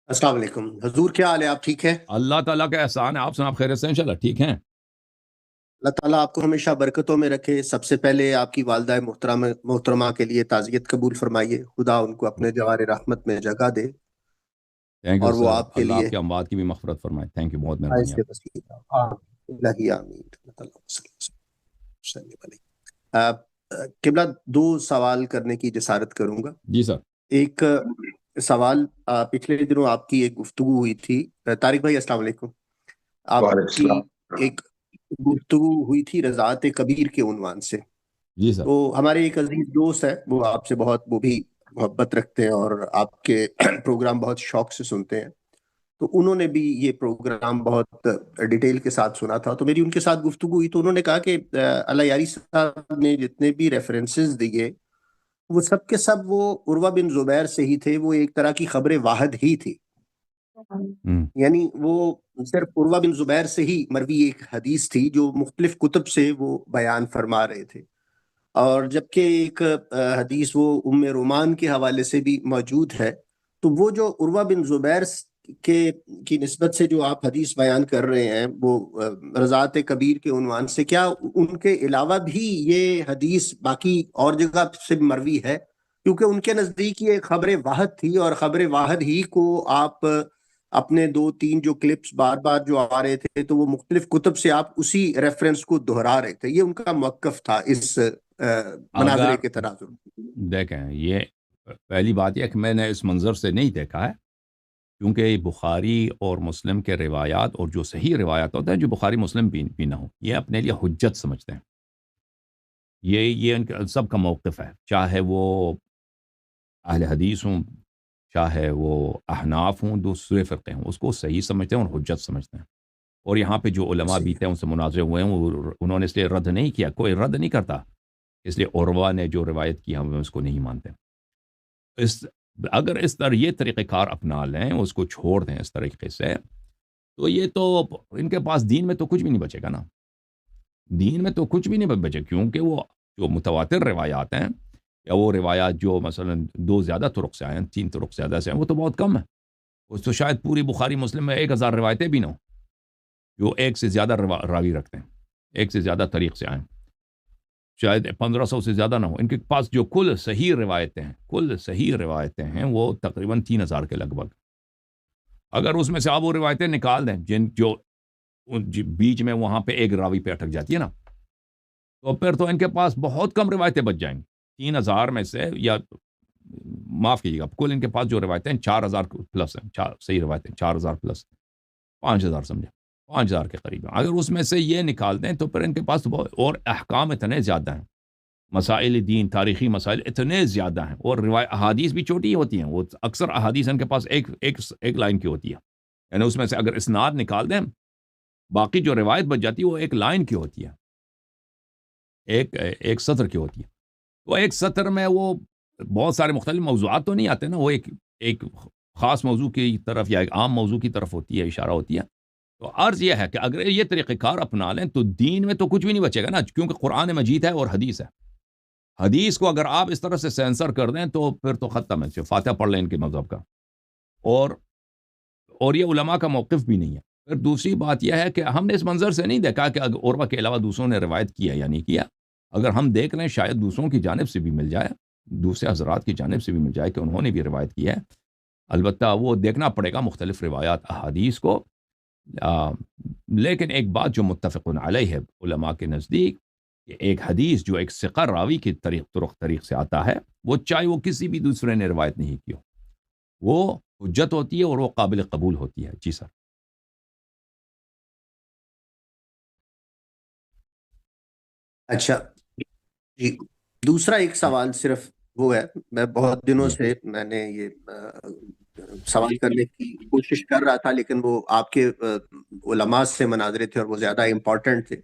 السلام علیکم حضور، کیا حال ہے؟ آپ ٹھیک ہیں؟ اللہ تعالیٰ کا احسان ہے. آپ سنا، آپ خیریت سے ہیں؟ انشاءاللہ ٹھیک ہیں. اللہ تعالیٰ آپ کو ہمیشہ برکتوں میں رکھے. سب سے پہلے آپ کی والدہ محترمہ کے لیے تعزیت قبول فرمائیے. خدا ان کو اپنے جوار رحمت میں جگہ دے تھینک یو اور وہ سر. آپ کے اللہ آپ لیے کے اموات کی بھی مغفرت فرمائے. تھینک یو، بہت مہربانی آہستہ آپ. وسیلہ آمین الہی آمین. اللہ صلی اللہ علیہ. قبلہ دو سوال کرنے کی جسارت کروں گا. جی سر. ایک سوال، پچھلے دنوں آپ کی ایک گفتگو ہوئی تھی. طارق بھائی السلام علیکم. آپ وعلیکم کی السلام. ایک گفتگو ہوئی تھی رضاعت کبیر کے عنوان سے. جی سر. تو ہمارے ایک عزیز دوست ہے، وہ آپ سے بہت وہ بھی محبت رکھتے ہیں اور آپ کے پروگرام بہت شوق سے سنتے ہیں. تو انہوں نے بھی یہ پروگرام بہت ڈیٹیل کے ساتھ سنا تھا. تو میری ان کے ساتھ گفتگو ہوئی تو انہوں نے کہا کہ اللہ یاری صاحب نے جتنے بھی ریفرنسز دیے وہ سب کے سب وہ عروہ بن زبیر سے ہی تھے. وہ ایک طرح کی خبر واحد ہی تھی. یعنی وہ صرف عروہ بن زبیر سے ہی مروی ایک حدیث تھی جو مختلف کتب سے وہ بیان فرما رہے تھے. اور جبکہ ایک حدیث وہ ام رومان کے حوالے سے بھی موجود ہے. تو وہ جو عروہ بن زبیر کی نسبت سے جو آپ حدیث بیان کر رہے ہیں وہ رضاعت کبیر کے عنوان سے، کیا ان کے علاوہ بھی یہ حدیث باقی اور جگہ سے مروی ہے؟ کیونکہ ان کے نزدیک یہ خبر واحد تھی اور خبر واحد ہی کو آپ اپنے دو تین جو کلپس بار بار جو آ رہے تھے تو وہ مختلف کتب سے آپ اسی ریفرنس کو دہرا رہے تھے. یہ ان کا موقف تھا اس مناظرے اگر کے تناظر. دیکھیں، یہ پہلی بات یہ کہ میں نے اس منظر سے نہیں دیکھا ہے، کیونکہ بخاری اور مسلم کے روایات اور جو صحیح روایات ہوتے ہیں جو بخاری مسلم بھی نہ ہو، یہ اپنے لیے حجت سمجھتے ہیں. یہ ان کا سب کا موقف ہے، چاہے وہ اہل حدیث ہوں، چاہے وہ احناف ہوں، دوسرے فرقے ہوں، اس کو صحیح سمجھتے ہیں اور حجت سمجھتے ہیں. اور یہاں پہ جو علماء بھی تھے ان سے مناظرے ہوئے ہیں، انہوں نے اس لیے رد نہیں کیا، کوئی رد نہیں کرتا. اس لیے عروہ نے جو روایت کی ہم اس کو نہیں مانتے. اگر اس طرح یہ طریقہ کار اپنا لیں، اس کو چھوڑ دیں اس طریقے سے، تو یہ تو ان کے پاس دین میں تو کچھ بھی نہیں بچے گا نا. دین میں تو کچھ بھی نہیں بچے، کیونکہ وہ جو متواتر روایات ہیں یا وہ روایات جو مثلا دو زیادہ طرق سے آئے ہیں، تین طرق سے زیادہ سے ہیں، وہ تو بہت کم ہے. اس تو شاید پوری بخاری مسلم میں 1000 روایتیں بھی نہ ہوں جو ایک سے زیادہ راوی رکھتے ہیں، ایک سے زیادہ طریق سے آئیں. شاید 1500 سے زیادہ نہ ہو. ان کے پاس جو کل صحیح روایتیں ہیں وہ تقریباً 3000 کے لگ بھگ. اگر اس میں سے آپ وہ روایتیں نکال دیں جو بیچ میں وہاں پہ ایک راوی پہ اٹک جاتی ہے نا، تو پھر تو ان کے پاس بہت کم روایتیں بچ جائیں گی. 3000 میں سے، یا معاف کیجیے گا، کل ان کے پاس جو روایتیں 4000 پلس ہیں، صحیح روایتیں 4000 پلس، 5000 سمجھیں، 5000 کے قریب. اگر اس میں سے یہ نکال دیں تو پھر ان کے پاس اور احکام اتنے زیادہ ہیں، مسائل دین، تاریخی مسائل اتنے زیادہ ہیں، اور احادیث بھی چھوٹی ہوتی ہیں. وہ اکثر احادیث ان کے پاس ایک لائن کی ہوتی ہے. یعنی اس میں سے اگر اسناد نکال دیں، باقی جو روایت بچ جاتی ہے وہ ایک لائن کی ہوتی ہے، ایک سطر کی ہوتی ہے. تو ایک سطر میں وہ بہت سارے مختلف موضوعات تو نہیں آتے نا، وہ ایک خاص موضوع کی طرف یا ایک عام موضوع کی طرف ہوتی ہے، اشارہ ہوتی ہے. تو عرض یہ ہے کہ اگر یہ طریقہ کار اپنا لیں تو دین میں تو کچھ بھی نہیں بچے گا نا، کیونکہ قرآن مجید ہے اور حدیث ہے. حدیث کو اگر آپ اس طرح سے سینسر کر دیں تو پھر تو ختم ہے. فاتحہ پڑھ لیں ان کے مذہب کا. اور یہ علماء کا موقف بھی نہیں ہے. پھر دوسری بات یہ ہے کہ ہم نے اس منظر سے نہیں دیکھا کہ عروہ کے علاوہ دوسروں نے روایت کیا یا نہیں کیا. اگر ہم دیکھ لیں شاید دوسروں کی جانب سے بھی مل جائے، دوسرے حضرات کی جانب سے بھی مل جائے کہ انہوں نے بھی روایت کی ہے. البتہ وہ دیکھنا پڑے گا مختلف روایات احادیث کو. لیکن ایک بات جو متفق علیہ ہے علماء کے نزدیک، کہ ایک حدیث جو ایک ثقہ راوی کی طریق سے آتا ہے، وہ چاہے وہ کسی بھی دوسرے نے روایت نہیں کی ہو، وہ حجت ہوتی ہے اور وہ قابل قبول ہوتی ہے. جی سر. اچھا جی، دوسرا ایک سوال صرف وہ ہے، میں بہت دنوں سے میں نے یہ سوال کرنے کی کوشش کر رہا تھا، لیکن وہ آپ کے علماء سے مناظرے تھے اور وہ زیادہ امپورٹنٹ تھے.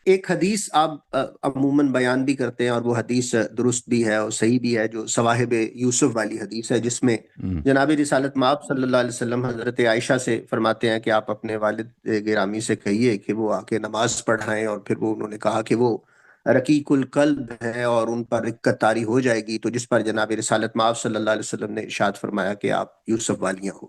ایک حدیث آپ عموماً بیان بھی کرتے ہیں اور وہ حدیث درست بھی ہے اور صحیح بھی ہے، جو صواہب یوسف والی حدیث ہے، جس میں جناب رسالت مآب صلی اللہ علیہ وسلم حضرت عائشہ سے فرماتے ہیں کہ آپ اپنے والد گرامی سے کہیے کہ وہ آ کے نماز پڑھائیں. اور پھر وہ انہوں نے کہا کہ وہ رقیق القلب ہے اور ان پر رقت طاری ہو جائے گی. تو جس پر جناب رسالت مآب صلی اللہ علیہ وسلم نے ارشاد فرمایا کہ آپ یوسف والیاں ہو.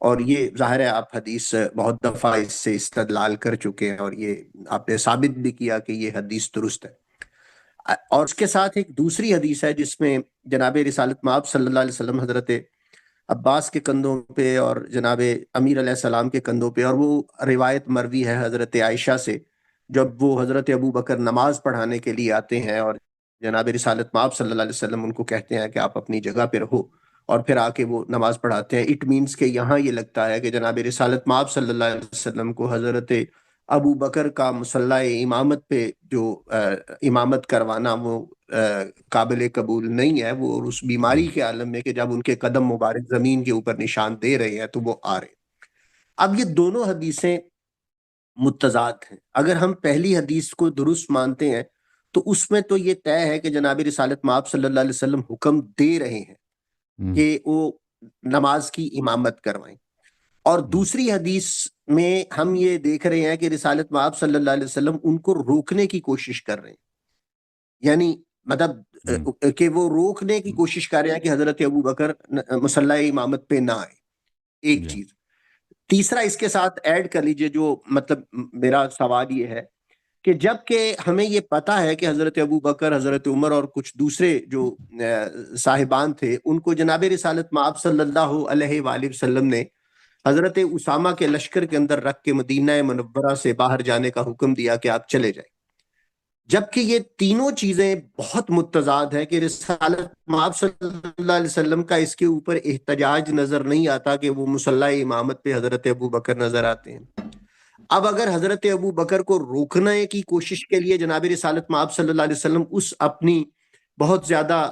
اور یہ ظاہر ہے آپ حدیث بہت دفعہ اس سے استدلال کر چکے ہیں، اور یہ آپ نے ثابت بھی کیا کہ یہ حدیث درست ہے۔ اور اس کے ساتھ ایک دوسری حدیث ہے جس میں جناب رسالت مآب صلی اللہ علیہ وسلم حضرت عباس کے کندھوں پہ اور جناب امیر علیہ السلام کے کندھوں پہ، اور وہ روایت مروی ہے حضرت عائشہ سے، جب وہ حضرت ابو بکر نماز پڑھانے کے لیے آتے ہیں اور جناب رسالت مآب صلی اللہ علیہ وسلم ان کو کہتے ہیں کہ آپ اپنی جگہ پہ رہو، اور پھر آ کے وہ نماز پڑھاتے ہیں۔ اٹ مینس کہ یہاں یہ لگتا ہے کہ جناب رسالت مآب صلی اللہ علیہ وسلم کو حضرت ابو بکر کا مصلی امامت پہ جو امامت کروانا وہ قابل قبول نہیں ہے، وہ اس بیماری کے عالم میں کہ جب ان کے قدم مبارک زمین کے اوپر نشان دے رہے ہیں تو وہ آ رہے ہیں۔ اب یہ دونوں حدیثیں متضاد ہیں۔ اگر ہم پہلی حدیث کو درست مانتے ہیں تو اس میں تو یہ طے ہے کہ جناب رسالت مآب صلی اللہ علیہ وسلم حکم دے رہے ہیں کہ وہ نماز کی امامت کروائیں، اور دوسری حدیث میں ہم یہ دیکھ رہے ہیں کہ رسالت مآب صلی اللہ علیہ وسلم ان کو روکنے کی کوشش کر رہے ہیں، یعنی مطلب کہ وہ روکنے کی کوشش کر رہے ہیں کہ حضرت ابو بکر مصلی امامت پہ نہ آئے، ایک چیز۔ تیسرا اس کے ساتھ ایڈ کر لیجئے، جو مطلب میرا سوال یہ ہے کہ جب کہ ہمیں یہ پتا ہے کہ حضرت ابو بکر، حضرت عمر اور کچھ دوسرے جو صاحبان تھے ان کو جناب رسالت مآب صلی اللہ علیہ وآلہ وسلم نے حضرت اسامہ کے لشکر کے اندر رکھ کے مدینہ منورہ سے باہر جانے کا حکم دیا کہ آپ چلے جائیں، جبکہ یہ تینوں چیزیں بہت متضاد ہیں کہ رسالت مآب صلی اللہ علیہ وسلم کا اس کے اوپر احتجاج نظر نہیں آتا کہ وہ مصلی امامت پہ حضرت ابو بکر نظر آتے ہیں۔ اب اگر حضرت ابو بکر کو روکنے کی کوشش کے لیے جناب رسالت مآب صلی اللہ علیہ وسلم اس اپنی بہت زیادہ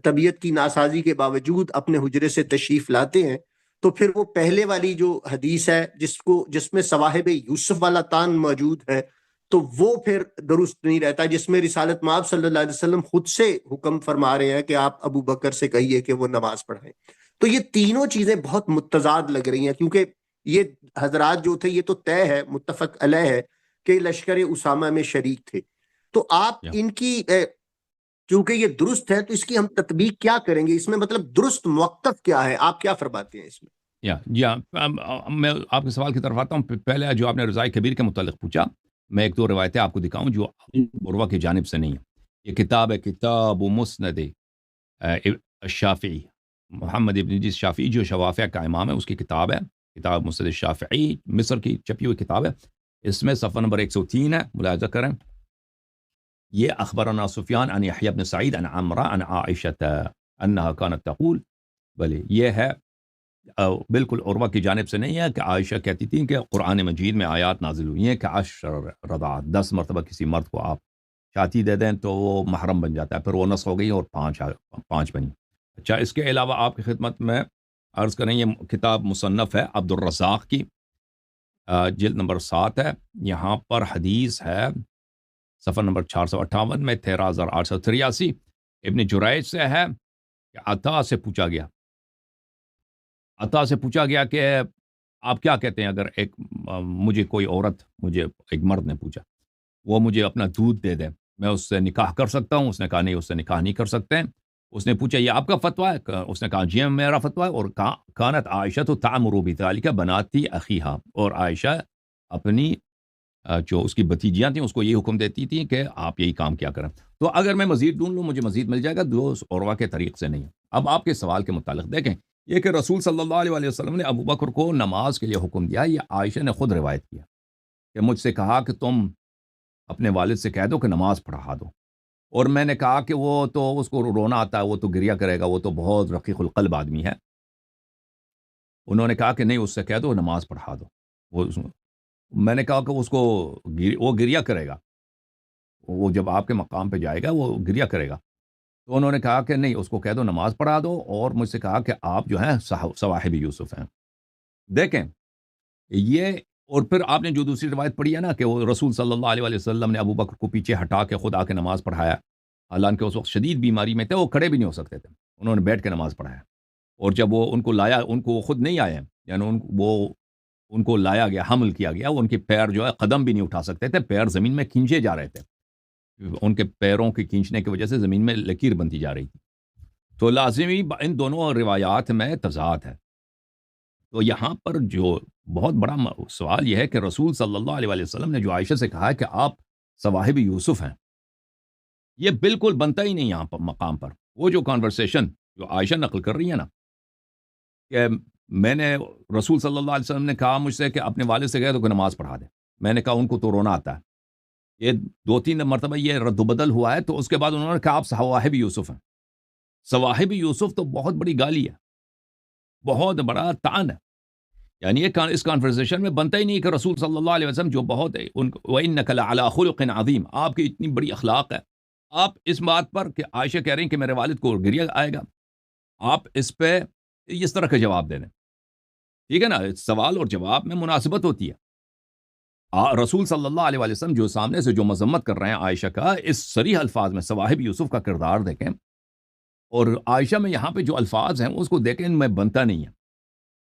طبیعت کی ناسازی کے باوجود اپنے حجرے سے تشریف لاتے ہیں، تو پھر وہ پہلے والی جو حدیث ہے جس میں صواحب یوسف والا تان موجود ہے، تو وہ پھر درست نہیں رہتا، جس میں رسالت مآب صلی اللہ علیہ وسلم خود سے حکم فرما رہے ہیں کہ آپ ابو بکر سے کہیے کہ وہ نماز پڑھائیں۔ تو یہ تینوں چیزیں بہت متضاد لگ رہی ہیں، کیونکہ یہ حضرات جو تھے یہ تو طے ہے، متفق علیہ ہے کہ لشکر اسامہ میں شریک تھے، تو آپ ان کی کیونکہ یہ درست ہے تو اس کی ہم تطبیق کیا کریں گے؟ اس میں مطلب درست موقف کیا ہے؟ آپ کیا فرماتے ہیں اس میں؟ جی ہاں، میں آپ کے سوال کی طرف آتا ہوں۔ پہلے جو آپ نے رضائے کبیر کے متعلق پوچھا، میں ایک دو روایتیں آپ کو دکھاؤں جو عروہ کی جانب سے نہیں ہیں۔ یہ کتاب ہے کتاب مسند الشافعی، محمد ابن ادریس شافعی جو شوافع کا امام ہے، اس کی کتاب ہے کتاب مسند الشافعی، مصر کی چھپی ہوئی کتاب ہے۔ اس میں صفحہ نمبر 103 ہے، ملاحظہ کریں۔ یہ اخبرنا سفیان عن یحیی بن سعید عن عمرہ عن عائشہ انہا کانت تقول، بلے یہ ہے بالکل عروہ کی جانب سے نہیں ہے کہ عائشہ کہتی تھیں کہ قرآن مجید میں آیات نازل ہوئی ہیں کہ 10 رضاعات، 10 مرتبہ کسی مرد کو آپ شادی دے دیں تو وہ محرم بن جاتا ہے، پھر وہ نسخ ہو گئی اور 5 بنی۔ اچھا، اس کے علاوہ آپ کی خدمت میں عرض کریں، یہ کتاب مصنف ہے عبد الرزاق کی، جلد نمبر 7 ہے۔ یہاں پر حدیث ہے صفحہ نمبر 458 میں 13883، ابن جریج سے ہے کہ عطا سے پوچھا گیا کہ آپ کیا کہتے ہیں اگر مجھے کوئی عورت، مجھے ایک مرد نے پوچھا، وہ مجھے اپنا دودھ دے دے، میں اس سے نکاح کر سکتا ہوں؟ اس نے کہا نہیں، اس سے نکاح نہیں کر سکتے ہیں۔ اس نے پوچھا یہ آپ کا فتویٰ ہے؟ اس نے کہا جی میرا فتویٰ ہے۔ اور کانت عائشہ تو تعمر بذالک بناتی اخیہا، اور عائشہ اپنی جو اس کی بھتیجیاں تھیں اس کو یہ حکم دیتی تھیں کہ آپ یہی کام کیا کریں۔ تو اگر میں مزید ڈھونڈ لوں مجھے مزید مل جائے گا، جو عروہ کے طریق سے نہیں ہے۔ اب آپ کے سوال کے متعلق دیکھیں، یہ کہ رسول صلی اللہ علیہ وسلم نے ابو بکر کو نماز کے لیے حکم دیا، یہ عائشہ نے خود روایت کیا کہ مجھ سے کہا کہ تم اپنے والد سے کہہ دو کہ نماز پڑھا دو، اور میں نے کہا کہ وہ تو اس کو رونا آتا ہے، وہ تو گریہ کرے گا، وہ تو بہت رقیق القلب آدمی ہے۔ انہوں نے کہا کہ نہیں، اس سے کہہ دو نماز پڑھا دو۔ میں نے کہا کہ اس کو وہ گریہ کرے گا، وہ جب آپ کے مقام پہ جائے گا وہ گریہ کرے گا۔ تو انہوں نے کہا کہ نہیں، اس کو کہہ دو نماز پڑھا دو، اور مجھ سے کہا کہ آپ جو ہیں صواحب یوسف ہیں۔ دیکھیں یہ، اور پھر آپ نے جو دوسری روایت پڑھی ہے نا کہ وہ رسول صلی اللہ علیہ وسلم نے ابو بکر کو پیچھے ہٹا کے خود آ کے نماز پڑھایا، حالانکہ اس وقت شدید بیماری میں تھے، وہ کھڑے بھی نہیں ہو سکتے تھے، انہوں نے بیٹھ کے نماز پڑھایا۔ اور جب وہ ان کو لایا، ان کو خود نہیں آئے، یعنی ان کو لایا گیا، حمل کیا گیا، وہ ان کے پیر جو ہے قدم بھی نہیں اٹھا سکتے تھے، پیر زمین میں کھینچے جا رہے تھے، ان کے پیروں کے کھینچنے کی وجہ سے زمین میں لکیر بنتی جا رہی تھی۔ تو لازمی ان دونوں روایات میں تضاد ہے۔ تو یہاں پر جو بہت بڑا سوال یہ ہے کہ رسول صلی اللہ علیہ وآلہ وسلم نے جو عائشہ سے کہا ہے کہ آپ صواحب یوسف ہیں، یہ بالکل بنتا ہی نہیں یہاں پر مقام پر۔ وہ جو کانورسیشن جو عائشہ نقل کر رہی ہے نا کہ میں نے رسول صلی اللہ علیہ وسلم نے کہا مجھ سے کہ اپنے والد سے گئے تو کہ نماز پڑھا دے، میں نے کہا ان کو تو رونا آتا ہے، یہ 2-3 مرتبہ یہ رد و بدل ہوا ہے، تو اس کے بعد انہوں نے کہا آپ صواحب یوسف ہیں۔ صواحب یوسف تو بہت بڑی گالی ہے، بہت بڑا طعن ہے، یعنی یہ اس کانورسیشن میں بنتا ہی نہیں کہ رسول صلی اللہ علیہ وسلم جو بہت ہے وَإِنَّكَ لَعَلَىٰ خُلُقٍ عَظِيمٍ، آپ کی اتنی بڑی اخلاق ہے، آپ اس بات پر کہ عائشہ کہہ رہی ہیں کہ میرے والد کو گریہ آئے گا، آپ اس پہ اس طرح کا جواب دے دیں، ٹھیک ہے نا؟ سوال اور جواب میں مناسبت ہوتی ہے۔ رسول صلی اللہ علیہ وآلہ وسلم جو سامنے سے جو مذمت کر رہے ہیں عائشہ کا، اس صریح الفاظ میں صواحب یوسف کا کردار دیکھیں، اور عائشہ میں یہاں پہ جو الفاظ ہیں اس کو دیکھیں، ان میں بنتا نہیں ہے۔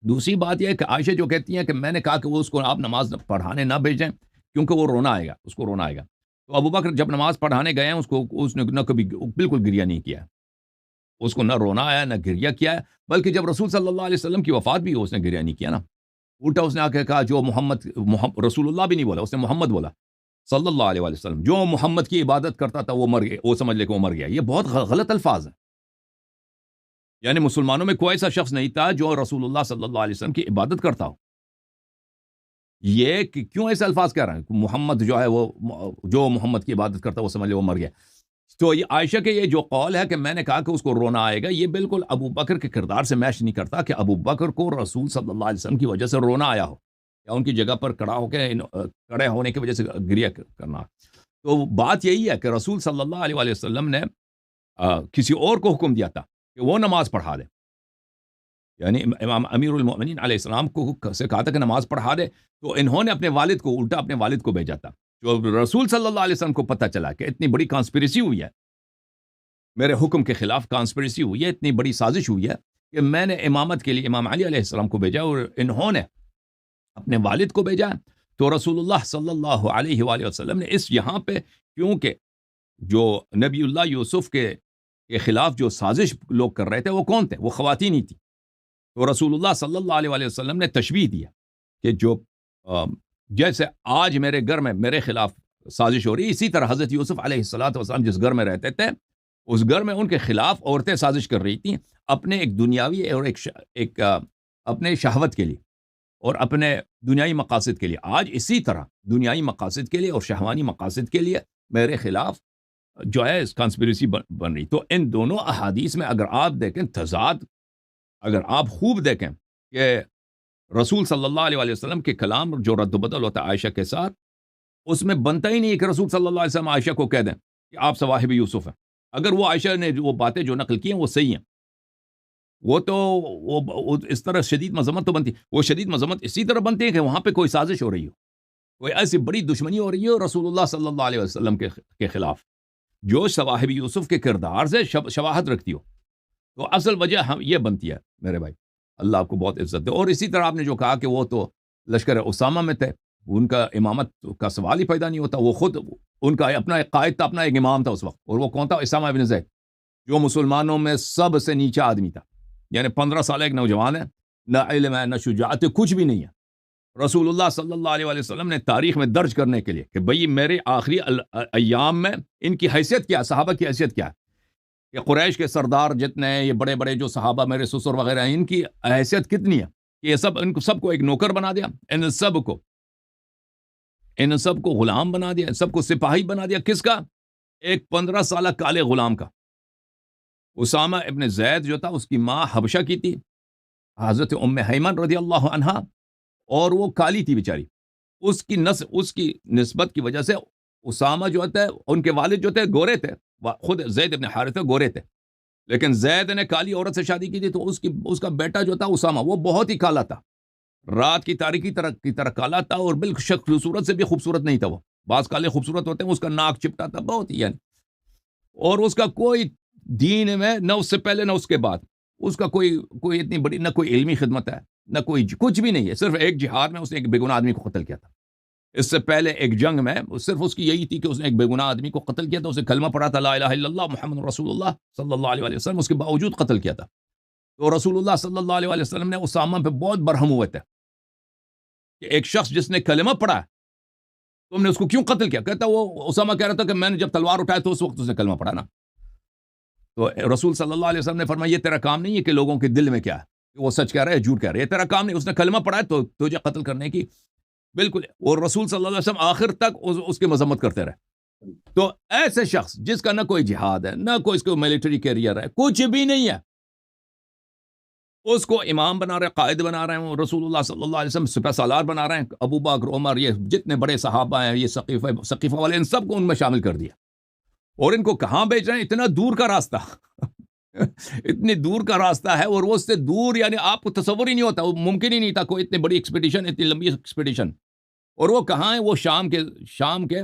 دوسری بات یہ ہے کہ عائشہ جو کہتی ہیں کہ میں نے کہا کہ وہ اس کو آپ نماز پڑھانے نہ بھیجیں کیونکہ وہ رونا آئے گا، اس کو رونا آئے گا، تو ابو بکر جب نماز پڑھانے گئے ہیں اس نے نہ کبھی بالکل گریہ نہیں کیا ہے، اس کو نہ رونا آیا نہ گریہ کیا ہے، بلکہ جب رسول صلی اللہ علیہ وسلم کی وفات بھی اس نے گریہ نہیں کیا نا، الٹا اس نے آ کے کہا جو محمد رسول اللہ بھی نہیں بولا، اس نے محمد بولا صلی اللہ علیہ وسلم، جو محمد کی عبادت کرتا تھا وہ مر گیا، وہ سمجھ لے کہ وہ مر گیا۔ یہ بہت غلط الفاظ ہیں، یعنی مسلمانوں میں کوئی ایسا شخص نہیں تھا جو رسول اللہ صلی اللہ علیہ وسلم کی عبادت کرتا ہو۔ یہ کہ کیوں ایسے الفاظ کہہ رہے ہیں؟ محمد جو ہے وہ جو محمد کی عبادت کرتا ہے وہ سمجھ لے وہ مر گیا۔ تو یہ عائشہ کے یہ جو قول ہے کہ میں نے کہا کہ اس کو رونا آئے گا، یہ بالکل ابو بکر کے کردار سے میچ نہیں کرتا کہ ابو بکر کو رسول صلی اللہ علیہ وسلم کی وجہ سے رونا آیا ہو یا ان کی جگہ پر کڑے ہونے کی وجہ سے گریہ کرنا۔ تو بات یہی ہے کہ رسول صلی اللہ علیہ وآلہ وسلم نے کسی اور کو حکم دیا تھا کہ وہ نماز پڑھا دے، یعنی امام امیر المؤمنین علیہ السلام کو سے کہا تھا کہ نماز پڑھا دے، تو انہوں نے اپنے والد کو الٹا اپنے والد کو بھیجا تھا۔ جو رسول صلی اللہ علیہ وسلم کو پتہ چلا کہ اتنی بڑی کانسپریسی ہوئی ہے، میرے حکم کے خلاف کانسپریسی ہوئی ہے، اتنی بڑی سازش ہوئی ہے کہ میں نے امامت کے لیے امام علی علیہ السلام کو بھیجا اور انہوں نے اپنے والد کو بھیجا، تو رسول اللہ صلی اللہ علیہ وآلہ وسلم نے اس یہاں پہ کیونکہ جو نبی اللہ یوسف کے خلاف جو سازش لوگ کر رہے تھے وہ کون تھے؟ وہ خواتین ہی تھی، تو رسول اللہ صلی اللہ علیہ وآلہ وسلم نے تشبیہ دیا کہ جو جیسے آج میرے گھر میں میرے خلاف سازش ہو رہی ہے، اسی طرح حضرت یوسف علیہ السلام جس گھر میں رہتے تھے اس گھر میں ان کے خلاف عورتیں سازش کر رہی تھیں اپنے ایک دنیاوی اور ایک اپنے شہوت کے لیے اور اپنے دنیائی مقاصد کے لیے۔ آج اسی طرح دنیائی مقاصد کے لیے اور شہوانی مقاصد کے لیے میرے خلاف جو ہے کانسپریسی بن رہی۔ تو ان دونوں احادیث میں اگر آپ دیکھیں تضاد، اگر آپ خوب دیکھیں کہ رسول صلی اللہ علیہ وآلہ وسلم کے کلام جو رد و بدل ہوتا ہے عائشہ کے ساتھ، اس میں بنتا ہی نہیں کہ رسول صلی اللہ علیہ وسلم عائشہ کو کہہ دیں کہ آپ صواحب یوسف ہیں۔ اگر وہ عائشہ نے وہ باتیں جو نقل کی ہیں وہ صحیح ہیں، وہ تو وہ اس طرح شدید مذمت تو بنتی، وہ شدید مذمت اسی طرح بنتی ہے کہ وہاں پہ کوئی سازش ہو رہی ہو، کوئی ایسی بڑی دشمنی ہو رہی ہو رسول اللہ صلی اللہ علیہ وسلم کے خلاف، جو صواحب یوسف کے کردار سے شواہد رکھتی ہو۔ تو اصل وجہ ہم یہ بنتی ہے میرے بھائی، اللہ آپ کو بہت عزت دے۔ اور اسی طرح آپ نے جو کہا کہ وہ تو لشکر اسامہ میں تھے، ان کا امامت کا سوال ہی پیدا نہیں ہوتا، وہ خود ان کا اپنا ایک قائد تھا، اپنا ایک امام تھا اس وقت، اور وہ کون تھا؟ اسامہ ابن زید، جو مسلمانوں میں سب سے نیچا آدمی تھا، یعنی 15 سال ایک نوجوان ہے، نہ علم ہے نہ شجاعت، کچھ بھی نہیں ہے۔ رسول اللہ صلی اللہ علیہ وسلم نے تاریخ میں درج کرنے کے لیے کہ بھئی میرے آخری ایام میں ان کی حیثیت کیا ہے، صحابہ کی حیثیت کیا ہے، کہ قریش کے سردار جتنے ہیں، یہ بڑے بڑے جو صحابہ میرے سسر وغیرہ ہیں، ان کی حیثیت کتنی ہے کہ یہ سب ان کو سب کو ایک نوکر بنا دیا، ان سب کو غلام بنا دیا، سب کو سپاہی بنا دیا۔ کس کا؟ ایک 15 سالہ کالے غلام کا۔ اسامہ ابن زید جو تھا اس کی ماں حبشہ کی تھی، حضرت ام حیمن رضی اللہ عنہا، اور وہ کالی تھی بیچاری، اس کی نسبت کی وجہ سے اسامہ جو تھے، ان کے والد جو تھے گورے تھے، خود زید ابن حارثہ گورے تھے، لیکن زید نے کالی عورت سے شادی کی تھی، تو اس کا بیٹا جو تھا اسامہ وہ بہت ہی کالا تھا، رات کی تاریکی کی طرح کالا تھا، اور بالکل شکل صورت سے بھی خوبصورت نہیں تھا۔ وہ بعض کالے خوبصورت ہوتے ہیں، اس کا ناک چپٹا تھا بہت ہی، یعنی، اور اس کا کوئی دین میں نہ اس سے پہلے نہ اس کے بعد اس کا کوئی اتنی بڑی نہ کوئی علمی خدمت ہے نہ کوئی کچھ بھی نہیں ہے، صرف ایک جہاد میں اس نے ایک بے گناہ آدمی کو قتل کیا تھا۔ اس سے پہلے ایک جنگ میں صرف اس کی یہی تھی کہ اس نے ایک بے گناہ آدمی کو قتل کیا تھا، اسے کلمہ پڑھا تھا لا الہ الا اللہ محمد رسول اللہ صلی اللہ علیہ وسلم، اس کے باوجود قتل کیا تھا۔ تو رسول اللہ صلی اللہ علیہ وسلم نے اسامہ پہ بہت برہم ہوئے تھے کہ ایک شخص جس نے کلمہ پڑھا ہے تم نے اس کو کیوں قتل کیا؟ کہتا وہ اسامہ کہہ رہا تھا کہ میں نے جب تلوار اٹھایا تو اس وقت اس نے کلمہ پڑھا نا. تو رسول صلی اللہ علیہ وسلم نے فرمایا یہ تیرا کام نہیں ہے کہ لوگوں کے دل میں کیا ہے وہ سچ کہہ رہا ہے جھوٹ کہہ رہا ہے, یہ تیرا کام نہیں. اس نے کلمہ پڑھا ہے تو تجھے قتل کرنے کی بالکل. اور رسول صلی اللہ علیہ وسلم آخر تک اس کی مذمت کرتے رہے. تو ایسے شخص جس کا نہ کوئی جہاد ہے نہ کوئی اس کو ملٹری کیریئر ہے کچھ بھی نہیں ہے, اس کو امام بنا رہے ہیں, قائد بنا رہے ہیں, رسول اللہ صلی اللہ علیہ وسلم سپہ سالار بنا رہے ہیں, ابو بکر عمر یہ جتنے بڑے صحابہ ہیں یہ ثقیفہ والے ان سب کو ان میں شامل کر دیا. اور ان کو کہاں بھیج رہے ہیں؟ اتنا دور کا راستہ اتنی دور کا راستہ ہے, اور وہ اس سے دور یعنی آپ کو تصور ہی نہیں ہوتا, وہ ممکن ہی نہیں تھا کوئی اتنی بڑی ایکسپیڈیشن, اتنی لمبی ایکسپیڈیشن. اور وہ کہاں ہیں؟ وہ شام کے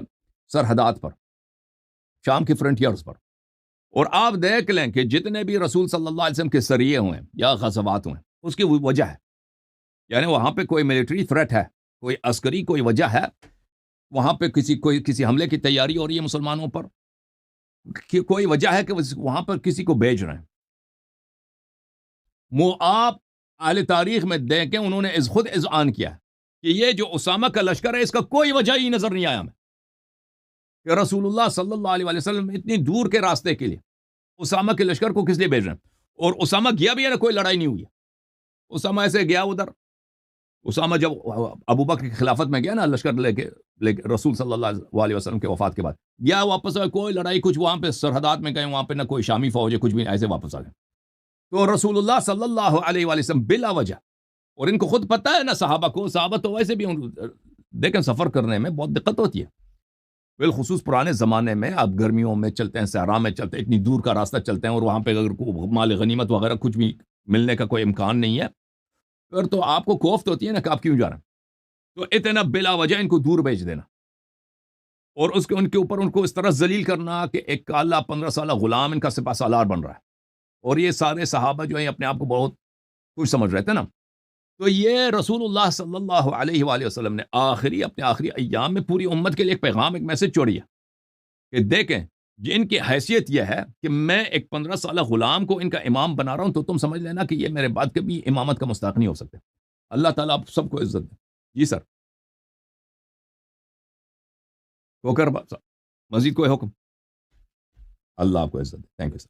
سرحدات پر, شام کے فرنٹیئرز پر. اور آپ دیکھ لیں کہ جتنے بھی رسول صلی اللہ علیہ وسلم کے سریے ہوئے یا غزوات ہوئے اس کی وجہ ہے, یعنی وہاں پہ کوئی ملٹری تھریٹ ہے, کوئی عسکری کوئی وجہ ہے, وہاں پہ کسی حملے کی تیاری ہو رہی ہے مسلمانوں پر, کوئی وجہ ہے کہ وہاں پر کسی کو بھیج رہے ہیں. وہ آپ اہل تاریخ میں دیکھیں انہوں نے خود اذعان کیا کہ یہ جو اسامہ کا لشکر ہے اس کا کوئی وجہ ہی نظر نہیں آیا ہمیں کہ رسول اللہ صلی اللہ علیہ وسلم اتنی دور کے راستے کے لیے اسامہ کے لشکر کو کس لیے بھیج رہے ہیں. اور اسامہ گیا بھی ہے نا, کوئی لڑائی نہیں ہوئی ہے. اسامہ ایسے گیا ادھر, اسامہ جب ابو بکر کی خلافت میں گیا نا لشکر لے کے رسول صلی اللہ علیہ وسلم کے وفات کے بعد گیا واپس آئے, کوئی لڑائی کچھ وہاں پہ سرحدات میں گئے, وہاں پہ نہ کوئی شامی فوج ہے کچھ بھی, ایسے واپس آ گئے. تو رسول اللہ صلی اللہ علیہ وسلم بلا وجہ, اور ان کو خود پتہ ہے نا صحابہ تو ویسے بھی دیکھیں سفر کرنے میں بہت دقت ہوتی ہے, بالخصوص پرانے زمانے میں. آپ گرمیوں میں چلتے ہیں, صحرا میں چلتے ہیں, اتنی دور کا راستہ چلتے ہیں, اور وہاں پہ اگر مال غنیمت وغیرہ کچھ بھی ملنے کا کوئی امکان نہیں ہے پھر تو آپ کو کوفت ہوتی ہے نا کہ آپ کیوں جا رہے ہیں. تو اتنا بلا وجہ ان کو دور بھیج دینا اور ان کے اوپر ان کو اس طرح ذلیل کرنا کہ ایک کالا 15 سالہ غلام ان کا سپہ سالار بن رہا ہے, اور یہ سارے صحابہ جو ہیں اپنے آپ کو بہت کچھ سمجھ رہے تھے نا. تو یہ رسول اللہ صلی اللہ علیہ وآلہ وسلم نے اپنے آخری ایام میں پوری امت کے لیے ایک پیغام, ایک میسج چھوڑی ہے کہ دیکھیں جن کی حیثیت یہ ہے کہ میں ایک 15 سالہ غلام کو ان کا امام بنا رہا ہوں, تو تم سمجھ لینا کہ یہ میرے بعد کبھی امامت کا مستحق نہیں ہو سکتے. اللہ تعالیٰ آپ سب کو عزت دے. جی سر, مزید کوئی حکم؟ اللہ آپ کو عزت دے. Thank you sir.